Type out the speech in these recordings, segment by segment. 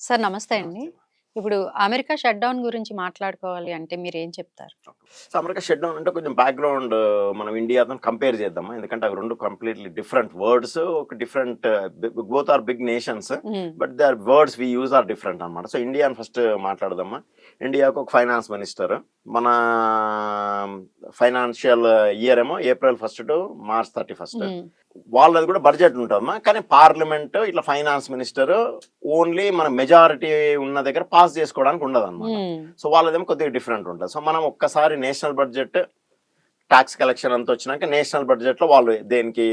Sir నమస్తే అండి. నమస్తే. ఇప్పుడు అమెరికా షట్‌డౌన్ గురించి మాట్లాడుకోవాలి అంటే మీరేం చెప్తారు? సో, అమెరికా షట్ డౌన్ అంటే కొంచెం బ్యాక్‌గ్రౌండ్ మనం ఇండియాతోని కంపేర్ చేద్దామా? ఎందుకంటే అవి 2 కంప్లీట్‌లీ డిఫరెంట్ వర్డ్స్. ఒక different both are big nations. Hmm. But their words we use are different అన్నమాట. సో, ఇండియాని ఫస్ట్ మాట్లాడదామా? ఇండియాకు ఒక ఫైనాన్స్ మినిస్టర్. మన ఫైనాన్షియల్ ఇయర్ ఏమో ఏప్రిల్ 1 టు మార్చ్ 31. హ్మ్. వాళ్ళది కూడా బడ్జెట్ ఉంటదమ్మా. కానీ పార్లమెంట్ ఇట్లా ఫైనాన్స్ మినిస్టర్ ఓన్లీ మన మెజారిటీ ఉన్న దగ్గర పాస్ చేసుకోవడానికి ఉండదన్నమాట. హ్మ్. సో వాళ్ళదేమో కొద్దిగా డిఫరెంట్ ఉంటుంది. సో మనం ఒక్కసారి నేషనల్ బడ్జెట్ ట్యాక్స్ కలెక్షన్ అంతా వచ్చినాక నేషనల్ బడ్జెట్ లో వాళ్ళు దేనికి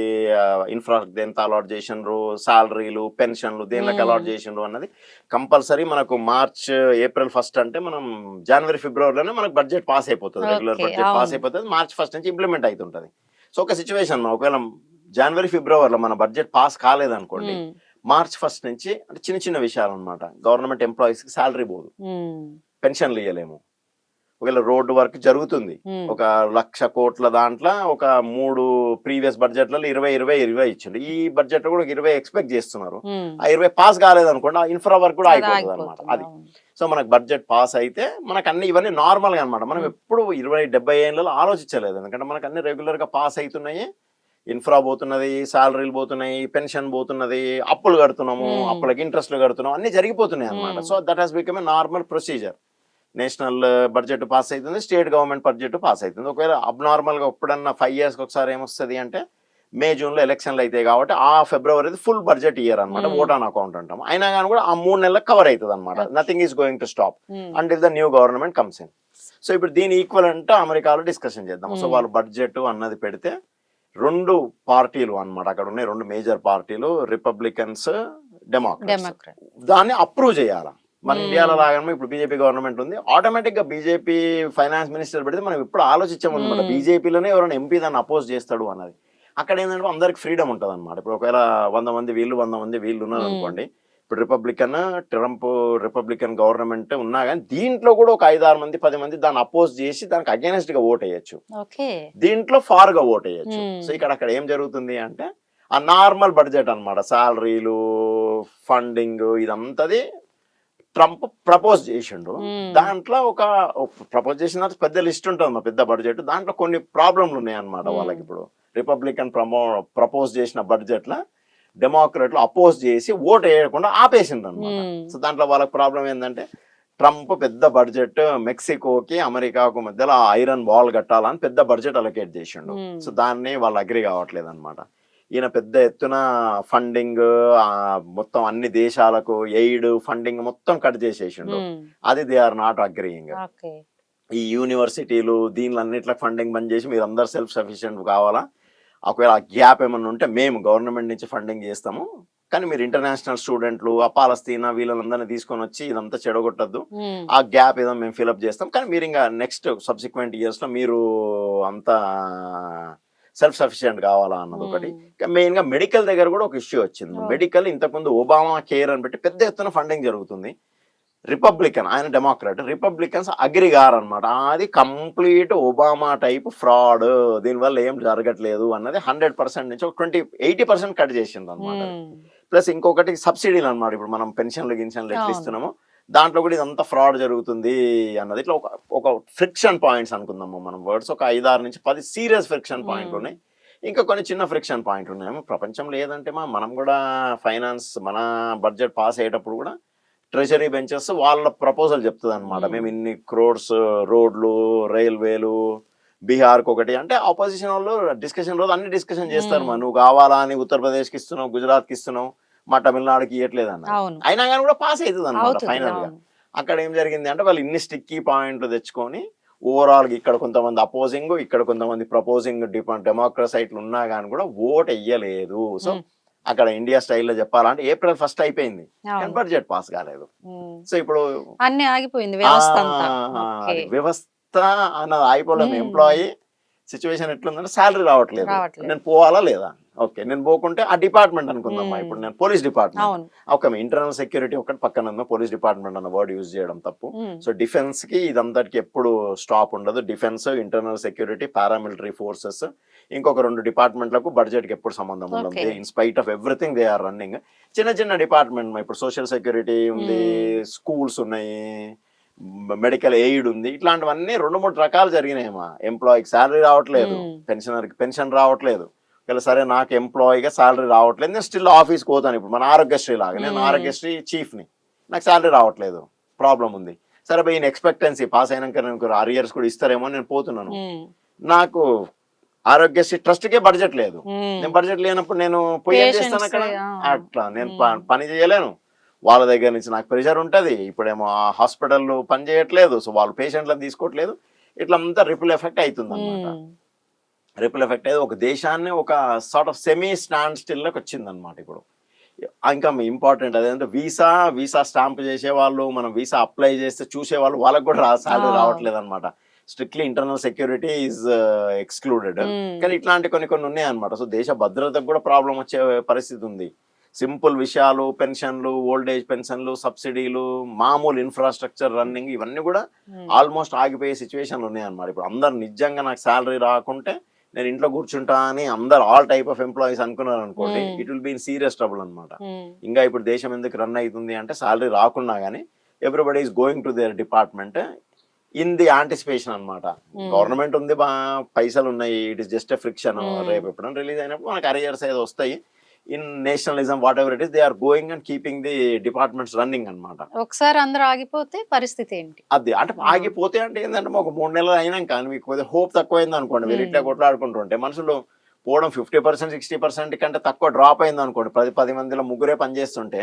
ఇన్ఫ్రా దేనికి అలాట్ చేసిండ్రు, సాలరీలు, పెన్షన్లు దేనికి హ్మ్. అలాట్ చేసిండ్రు అన్నది కంపల్సరీ మనకు మార్చ్ ఏప్రిల్ 1 అంటే మనం జనవరి ఫిబ్రవరిలోనే మనకు బడ్జెట్ పాస్ అయిపోతుంది. Regular okay. బడ్జెట్ పాస్ అవును. అయిపోతుంది. మార్చ్ 1 నుంచి ఇంప్లిమెంట్ అవుతుంటది. సో ఒక సిచ్యువేషన్ ఒకవేళ జనవరి ఫిబ్రవరిలో మన బడ్జెట్ పాస్ కాలేదనుకోండి, హ్మ్. మార్చ్ 1 నుంచి అంటే చిన్న చిన్న విషయాలు అనమాట. గవర్నమెంట్ ఎంప్లాయీస్ కి సాలరీ పోదు, హ్మ్. పెన్షన్లు ఇవ్వలేము. ఒకవేళ రోడ్డు వర్క్ జరుగుతుంది. హ్మ్. ఒక 1,00,00,00,000 దాంట్లో ఒక 3 ప్రీవియస్ బడ్జెట్లలో 20, 20, 20 ఇచ్చిండు. ఈ బడ్జెట్ కూడా ఒక 20 ఎక్స్పెక్ట్ చేస్తున్నారు. హ్మ్. ఆ 20 పాస్ కాలేదనుకోండి, ఆ ఇన్ఫ్రా వర్క్ కూడా అది అయిపోతుంది అనమాట. ఆగిపోతుంది. అది. అవును. సో మనకు బడ్జెట్ పాస్ అయితే మనకు అన్ని ఇవన్నీ నార్మల్గా అనమాట. మనం హ్మ్. ఎప్పుడు 20, 70 ఏళ్ళలో ఆలోచించలేదు. ఎందుకంటే మనకు అన్ని రెగ్యులర్ గా పాస్ అవుతున్నాయి. ఇన్ఫ్రా పోతున్నది, సాలరీలు పోతున్నాయి, పెన్షన్ పోతున్నది, అప్పులు కడుతున్నాము, హ్మ్. అప్పులకి ఇంట్రెస్ట్లు కడుతున్నాం, అన్ని జరిగిపోతున్నాయి అనమాట. హ్మ్. So that has become a normal procedure. National budget pass అవుతుంది, స్టేట్ గవర్నమెంట్ బడ్జెట్ పాస్ అవుతుంది. ఒకవేళ అబ్నార్మల్గా ఎప్పుడన్నా 5 ఇయర్స్కి ఒకసారి ఏమొస్తుంది అంటే మే జూన్లో ఎలక్షన్లు అవుతాయి కాబట్టి ఆ ఫిబ్రవరి ఫుల్ బడ్జెట్ ఇయర్ అనమాట. హ్మ్. ఓట్ ఆన్ అకౌంట్ అంటాం. అయినా కానీ కూడా ఆ 3 నెలలకు కవర్ అవుతుంది అనమాట. Okay. Nothing is going to stop hmm. Until the new government comes in. So ఇప్పుడు దీని ఈక్వల్ అంటే అమెరికాలో డిస్కషన్ చేద్దాం. సో హ్మ్. వాళ్ళు బడ్జెట్ అన్నది పెడితే 2 పార్టీలు అన్నమాట. అక్కడ ఉన్నాయి 2 మేజర్ పార్టీలు, రిపబ్లికన్స్, డెమోక్రాట్స్. డెమోక్రాట్. దాన్ని అప్రూవ్ చేయాలి. మన ఇండియాలో హ్మ్. లాగానే ఇప్పుడు బీజేపీ గవర్నమెంట్ ఉంది. ఆటోమేటిక్ గా బీజేపీ ఫైనాన్స్ మినిస్టర్ పెడితే మనం ఎప్పుడు ఆలోచించామన్నమాట. హ్మ్. బీజేపీలోనే ఎవరైనా ఎంపీ దాన్ని అపోజ్ చేస్తాడు అన్నది. అక్కడ ఏంటంటే అందరికి ఫ్రీడమ్ ఉంటుంది అనమాట. ఇప్పుడు ఒకవేళ 100 మంది వీళ్ళు 100 మంది వీళ్ళు ఉన్నారు హ్మ్. అనుకోండి. ఇప్పుడు ట్రంప్ రిపబ్లికన్ గవర్నమెంట్ ఉన్నా కానీ దీంట్లో కూడా ఒక 5, 6 మంది 10 మంది దాన్ని అపోజ్ చేసి దానికి అగేనెస్ట్ గా ఓట్ వేయచ్చు. ఓకే. దీంట్లో ఫార్ గా ఓట్ వేయచ్చు. సో హ్మ్. అక్కడ ఏం జరుగుతుంది అంటే ఆ నార్మల్ బడ్జెట్ అన్నమాట. సాలరీలు, ఫండింగ్ ఇదంతది ట్రంప్ ప్రపోజ్ చేసిండు. హ్మ్. దాంట్లో ఒక ప్రపోజ్ చేసిన తర్వాత పెద్ద లిస్ట్ ఉంటుంది, మా పెద్ద బడ్జెట్. దాంట్లో కొన్ని ప్రాబ్లంలు ఉన్నాయన్నమాట. హ్మ్. వాళ్ళకి ఇప్పుడు రిపబ్లికన్ ప్రపోజ్ చేసిన బడ్జెట్ లా డెమోక్రాట్లు అపోజ్ చేసి ఓట్ వేయకుండా ఆపేసిండ్రు అనమాట. హ్మ్. సో దాంట్లో వాళ్ళకి ప్రాబ్లం ఏంటంటే ట్రంప్ పెద్ద బడ్జెట్ మెక్సికోకి అమెరికాకు మధ్యలో ఐరన్ వాల్ కట్టాలని పెద్ద బడ్జెట్ అలొకేట్ చేసిండు. హ్మ్. సో దాన్ని వాళ్ళు అగ్రి కావట్లేదు అనమాట. ఈయన పెద్ద ఎత్తున ఫండింగ్ మొత్తం అన్ని దేశాలకు ఎయిడ్ ఫండింగ్ మొత్తం కట్ చేసేసిండు. హ్మ్. అది they are not agreeing. Okay. ఈ యూనివర్సిటీలు దీనిలో అన్నిట్లకు ఫండింగ్ బంద్ చేసి మీరు అందరు సెల్ఫ్ సఫిషియెంట్ కావాలా, ఒకవేళ ఆ గ్యాప్ ఏమన్నా ఉంటే మేము గవర్నమెంట్ నుంచి ఫండింగ్ చేస్తాము, కానీ మీరు ఇంటర్నేషనల్ స్టూడెంట్లు ఆ పాలస్తీనా వీళ్ళందరినీ తీసుకొని వచ్చి ఇదంతా చెడగొట్టద్దు, హ్మ్. ఆ గ్యాప్ ఏదో మేము ఫిలప్ చేస్తాం, కానీ మీరు ఇంకా నెక్స్ట్ సబ్సిక్వెంట్ ఇయర్స్లో మీరు అంతా సెల్ఫ్ సఫిషియెంట్ కావాలా అన్నది ఒకటి. హ్మ్. మెయిన్ గా మెడికల్ దగ్గర కూడా ఒక ఇష్యూ వచ్చింది. ఓహ్! మెడికల్ ఇంతకుముందు ఒబామా కేర్ అని పెట్టి పెద్ద ఎత్తున ఫండింగ్ జరుగుతుంది. రిపబ్లికన్ ఆయన డెమోక్రాట్, రిపబ్లికన్స్ అగ్రి గారనమాట. అది కంప్లీట్ ఒబామా టైప్ ఫ్రాడ్, దీనివల్ల ఏం జరగట్లేదు అన్నది 100% నుంచి ఒక 80% కట్ చేసింది అనమాట. హ్మ్. ప్లస్ ఇంకొకటి సబ్సిడీలు అనమాట. ఇప్పుడు మనం గిన్షన్లు ఎట్లా అవును. ఇస్తున్నామో దాంట్లో కూడా ఇదంతా ఫ్రాడ్ జరుగుతుంది అన్నది. ఇట్లా ఒక ఒక ఫ్రిక్షన్ పాయింట్స్ అనుకుందాము మనం. వర్డ్స్ ఒక 5, 6 నుంచి 10 సీరియస్ ఫ్రిక్షన్ పాయింట్లు హ్మ్. ఉన్నాయి. ఇంకా కొన్ని చిన్న ఫ్రిక్షన్ పాయింట్లు ఉన్నాయి. ప్రపంచం లేదంటే మనం కూడా ఫైనాన్స్ మన బడ్జెట్ పాస్ అయ్యేటప్పుడు కూడా ట్రెజరీ బెంచెస్ వాళ్ళ ప్రపోజల్ చెప్తుంది అనమాట. హ్మ్. మేము ఇన్ని క్రోడ్స్ రోడ్లు, రైల్వేలు, బీహార్కి ఒకటి అంటే ఆపోజిషన్ వాళ్ళు డిస్కషన్ రోజు అన్ని డిస్కషన్ చేస్తారు. హ్మ్. నువ్వు కావాలా అని ఉత్తరప్రదేశ్కి ఇస్తున్నావు, గుజరాత్కి ఇస్తున్నావు, మా తమిళనాడుకి ఇవ్వట్లేదు అన్నది. అవును. అయినా కానీ కూడా పాస్ అవుతుంది అనమాట అవుతది. ఫైనల్ గా. అవును. అక్కడ ఏం జరిగింది అంటే వాళ్ళు ఇన్ని స్టిక్కీ పాయింట్లు తెచ్చుకొని ఓవరాల్ ఇక్కడ కొంతమంది అపోజింగ్, ఇక్కడ కొంతమంది ప్రపోజింగ్ డెమోక్రసైట్లు ఉన్నా కానీ కూడా ఓట్ వెయ్యలేదు. సో హ్మ్. అక్కడ ఇండియా స్టైల్లో చెప్పాలంటే ఏప్రిల్ 1 అయిపోయింది, కానీ అవును. బడ్జెట్ పాస్ కాలేదు. హ్మ్. సో ఇప్పుడు అన్నీ ఆగిపోయింది ఆ వ్యవస్థంతా. ఓకే. అది వ్యవస్థ అన్నది ఆగిపోవడం. హ్మ్. ఎంప్లాయీ సిచ్యువేషన్ ఎట్లుందంటే శాలరీ రావట్లేదు, రావట్లేదు. నేను పోవాలా లేదా? ఓకే, నేను పోకుంటే ఆ డిపార్ట్మెంట్ అనుకుందామా, మ్మ్. ఇప్పుడు నేను పోలీస్ డిపార్ట్మెంట్, అవును. ఓకే, ఇంటర్నల్ సెక్యూరిటీ ఒకటి పక్కన ఉందా, పోలీస్ డిపార్ట్మెంట్ అన్న వర్డ్ యూజ్ చేయడం తప్పు. మ్మ్. సో డిఫెన్స్ కి ఇదంతటికి ఎప్పుడు స్టాప్ ఉండదు. Defence, internal security, paramilitary forces, ఇంకొక 2 డిపార్ట్మెంట్లకు బడ్జెట్ కి ఎప్పుడు సంబంధం ఉండదు. Okay. In spite of everything they are running. చిన్న చిన్న డిపార్ట్మెంట్, ఇప్పుడు సోషల్ సెక్యూరిటీ ఉంది, మ్మ్. స్కూల్స్ ఉన్నాయి, మెడికల్ ఎయిడ్ ఉంది, ఇట్లాంటివన్నీ 2-3 రకాలు జరిగినాయమ్మా. ఎంప్లాయీకి శాలరీ రావట్లేదు, మ్మ్. పెన్షనర్కి పెన్షన్ రావట్లేదు. ఇలా సరే నాకు ఎంప్లాయీగా శాలరీ రావట్లేదు, నేను స్టిల్ ఆఫీస్కి పోతాను. ఇప్పుడు మన ఆరోగ్యశ్రీ లాగా, నేను మ్మ్. ఆరోగ్యశ్రీ చీఫ్ని, నాకు శాలరీ రావట్లేదు, ప్రాబ్లం ఉంది. సరే పోయి ఈయన ఎక్స్పెక్టెన్సీ పాస్ అయినాక నేను అరియర్స్ కూడా ఇస్తారేమో నేను పోతున్నాను. మ్మ్. నాకు ఆరోగ్యశ్రీ ట్రస్ట్కే బడ్జెట్ లేదు. మ్మ్. నేను బడ్జెట్ లేనప్పుడు నేను పోయి ఏం చేస్తాను అక్కడ? Patients, అట్లా నేను మ్మ్. పని చేయలేను. వాళ్ళ దగ్గర నుంచి నాకు ప్రెషర్ ఉంటుంది. ఇప్పుడేమో ఆ హాస్పిటల్ పని చేయట్లేదు, సో వాళ్ళు పేషెంట్లను తీసుకోవట్లేదు. ఇట్లా అంతా రిపుల్ ఎఫెక్ట్ అవుతుంది అనమాట. మ్మ్. రిపుల్ ఎఫెక్ట్ అయితే ఒక దేశాన్ని ఒక సార్ట్ ఆఫ్ సెమీ స్టాండ్ స్టిల్లోకి వచ్చిందనమాట. ఇప్పుడు ఇంకా ఇంపార్టెంట్ అదేంటే వీసా స్టాంప్ చేసేవాళ్ళు, మనం వీసా అప్లై చేస్తే చూసేవాళ్ళు, వాళ్ళకి కూడా శాలరీ రావట్లేదు అనమాట. Strictly internal security is excluded. మ్మ్. కానీ ఇట్లాంటి కొన్ని ఉన్నాయన్నమాట. సో దేశ భద్రతకు కూడా ప్రాబ్లం వచ్చే పరిస్థితి ఉంది. సింపుల్ విషయాలు, పెన్షన్లు, ఓల్డ్ ఏజ్ పెన్షన్లు, సబ్సిడీలు, మామూలు ఇన్ఫ్రాస్ట్రక్చర్ రన్నింగ్, ఇవన్నీ కూడా మ్మ్. ఆల్మోస్ట్ ఆగిపోయే సిచ్యువేషన్లు ఉన్నాయన్నమాట. ఇప్పుడు అందరు నిజంగా నాకు శాలరీ రాకుంటే నేను ఇంట్లో కూర్చుంటా అని అందరు ఆల్ టైప్ ఆఫ్ ఎంప్లాయీస్ అనుకున్నారు అనుకోండి, hmm. It will be in serious trouble అనమాట. మ్మ్. ఇంకా ఇప్పుడు దేశం ఎందుకు రన్ అవుతుంది అంటే శాలరీ రాకున్నా కానీ everybody is going to their department in the anticipation అనమాట. మ్మ్. గవర్నమెంట్ ఉంది, పైసలు ఉన్నాయి, it is just a friction. Hmm. రేపు ఎప్పుడైనా రిలీజ్ అయినప్పుడు మనకు అరియర్స్ ఏదో వస్తాయి. In nationalism whatever it is, they are going and keeping the departments running అనమాట. ఒకసారి అందరూ ఆగిపోతే పరిస్థితి ఏంటి? అది అంటే ఆగిపోతే అంటే ఏంటంటే ఒక 3 నెలలు అయినాక మీకు కొద్దిగా హోప్ తక్కువైంది అనుకోండి, మీరు ఇట్లా కొట్లాడుకుంటుంటే మనుషులు పోవడం 50%, 60% కంటే తక్కువ డ్రాప్ అయింది అనుకోండి. 10 మందిలో ముగ్గురే పనిచేస్తుంటే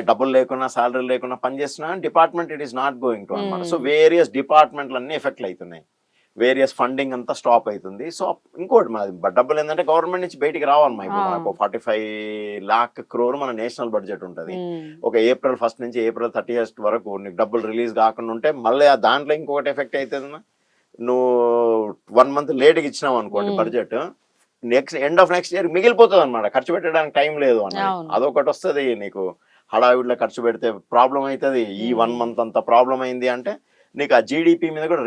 డబ్బులు లేకున్నా శాలరీ లేకున్నా పనిచేస్తున్నా department it is not going to అనమాట. సో వేరియస్ డిపార్ట్మెంట్లు అన్ని ఎఫెక్ట్లు అవుతున్నాయి, వేరియస్ ఫండింగ్ అంతా స్టాప్ అవుతుంది. సో ఇంకోటి మాది డబ్బులు ఏంటంటే గవర్నమెంట్ నుంచి బయటికి రావాలమ్మా. ఇప్పుడు మనకు 45 lakh crore మన నేషనల్ బడ్జెట్ ఉంటుంది. మ్మ్. ఒక April 1 నుంచి April 30 వరకు నీకు డబ్బులు రిలీజ్ కాకుండా ఉంటే మళ్ళీ దాంట్లో ఇంకొకటి ఎఫెక్ట్ అవుతుంది. నువ్వు 1 month లేట్గా ఇచ్చినావు అనుకోండి budget, end of next year మిగిలిపోతుంది అనమాట. ఖర్చు పెట్టడానికి టైం లేదు అన్నది. అవును. అదొకటి వస్తుంది. నీకు హడావిడిలో ఖర్చు పెడితే ప్రాబ్లం అవుతుంది. ఈ 1 month అంతా ప్రాబ్లం అయింది అంటే నీకు ఆ జీడిపి మీద కూడా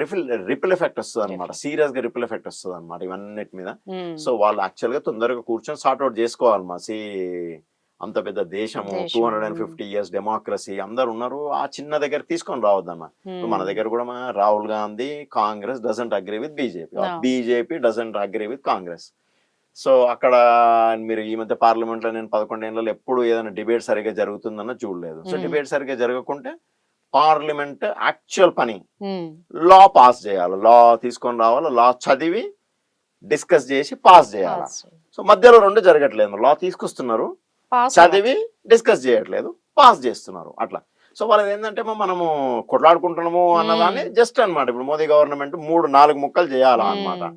రిపిల్ ఎఫెక్ట్ వస్తుంది అనమాట. సీరియస్ గా రిపిల్ ఎఫెక్ట్ వస్తుంది అనమాట ఇవన్నిటి మీద. మ్మ్. సో వాళ్ళు యాక్చువల్ గా తొందరగా కూర్చొని సార్ట్అవుట్ చేసుకోవాలమ్మా. అంత పెద్ద దేశము, 250 years డెమోక్రసీ, అందరు ఉన్నారు. ఆ చిన్న దగ్గర తీసుకొని రావద్దమ్మా. మన దగ్గర కూడా Rahul Gandhi Congress doesn't agree with BJP, BJP doesn't agree with Congress. So అక్కడ మీరు ఈ మధ్య పార్లమెంట్ లో నేను 11 ఏళ్ళలో ఎప్పుడు ఏదైనా డిబేట్ సరిగ్గా జరుగుతుందన్న చూడలేదు. సో డిబేట్ సరిగ్గా జరగకుంటే పార్లమెంట్ యాక్చువల్ పని లా పాస్ చేయాలి, లా తీసుకొని రావాలి, లా చదివి డిస్కస్ చేసి పాస్ చేయాలి. సో మధ్యలో 2 జరగట్లేదు. లా తీసుకొస్తున్నారు, చదివి డిస్కస్ చేయట్లేదు, పాస్ చేస్తున్నారు అట్లా. సో వాళ్ళది ఏంటంటే మనము కొట్లాడుకుంటున్నాము అన్నదాన్ని జస్ట్ అనమాట. ఇప్పుడు మోదీ గవర్నమెంట్ 3-4 ముక్కలు చేయాలా అనమాట.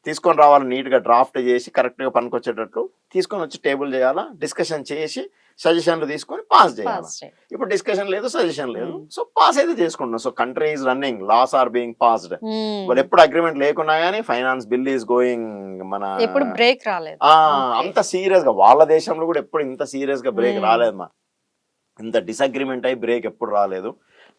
తీసుకొని రావాలి, నీట్ గా డ్రాఫ్ట్ చేసి కరెక్ట్ గా పనికొచ్చేటట్లు తీసుకొని వచ్చి టేబుల్ చేయాలా, డిస్కషన్ చేసి సజెషన్లు తీసుకొని పాస్ చేయాలి. ఇప్పుడు డిస్కషన్ లేదు, సజెషన్ లేదు, సో పాస్ అయితే చేసుకుంటున్నాం. So country is running, laws are being passed. వాళ్ళు ఎప్పుడు అగ్రిమెంట్ లేకున్నా గానీ ఫైనాన్స్ బిల్ ఈజ్ గోయింగ్, మన ఎప్పుడు బ్రేక్ రాలేదు. అంత సీరియస్ గా వాళ్ళ దేశంలో కూడా ఎప్పుడు ఇంత సీరియస్ గా బ్రేక్ రాలేదమ్మా. ఇంత డిసగ్రిమెంట్ అయ్యి బ్రేక్ ఎప్పుడు రాలేదు.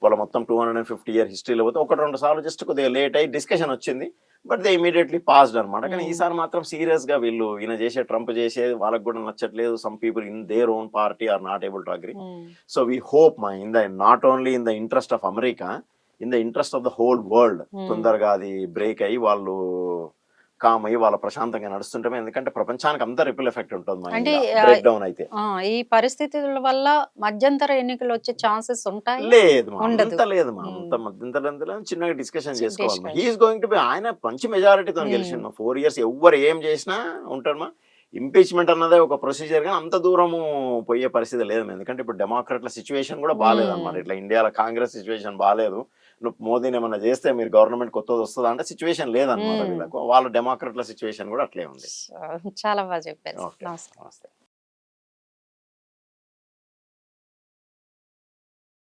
వాళ్ళ మొత్తం 250 year హిస్టరీలో పోతే 1-2 సార్లు జస్ట్ కొద్దిగా లేట్ అయ్యి డిస్కషన్ వచ్చింది, బట్ దే ఇమీడియట్లీ పాస్డ్ అనమాట. కానీ ఈసారి మాత్రం సీరియస్ గా వీళ్ళు ఈయన చేసే, ట్రంప్ చేసేది వాళ్ళకి కూడా నచ్చట్లేదు. Some people in their own party or not able to agree. So we hope not only in the interest of America, in the interest of the whole world తొందరగా అది బ్రేక్ అయ్యి వాళ్ళు కామ్ అయ్యి వాళ్ళ ప్రశాంతంగా నడుస్తుంటాం. ఎందుకంటే ప్రపంచానికి అంతా రిపిల్ ఎఫెక్ట్ ఉంటుంది అంటే బ్రేక్ డౌన్ అయితే. ఈ పరిస్థితుల వల్ల మధ్యంతర ఎన్నికలు వచ్చే ఛాన్సెస్ ఉంటాయి? లేదు, అంత లేదు. అంత మధ్యంతర చిన్నగా డిస్కషన్ చేసుకోవాలి. హీఈస్ గోయింగ్ టు బి, ఆయన మంచి మెజారిటీతో గెలిచిండు. 4 years ఎవరు ఏం చేసినా ఉంటాడు. ఇంపీచ్మెంట్ అన్నదే ఒక ప్రొసీజర్, కానీ అంత దూరము పోయే పరిస్థితి లేదు. ఎందుకంటే ఇప్పుడు డెమోక్రాట్ల సిచ్యువేషన్ కూడా బాగాలేదు అనమాట. ఇట్లా ఇండియాలో కాంగ్రెస్ సిచ్యువేషన్ బాగాలేదు. నువ్వు మోదీని ఏమన్నా చేస్తే మీరు గవర్నమెంట్ కొత్తది వస్తుందా అంటే సిచ్యువేషన్ లేదన్నమాట వీళ్ళకు. వాళ్ళ డెమోక్రాట్ల సిచ్యువేషన్ కూడా అట్లే ఉంది. చాలా బాగా చెప్పారు. ఓకే, నమస్తే.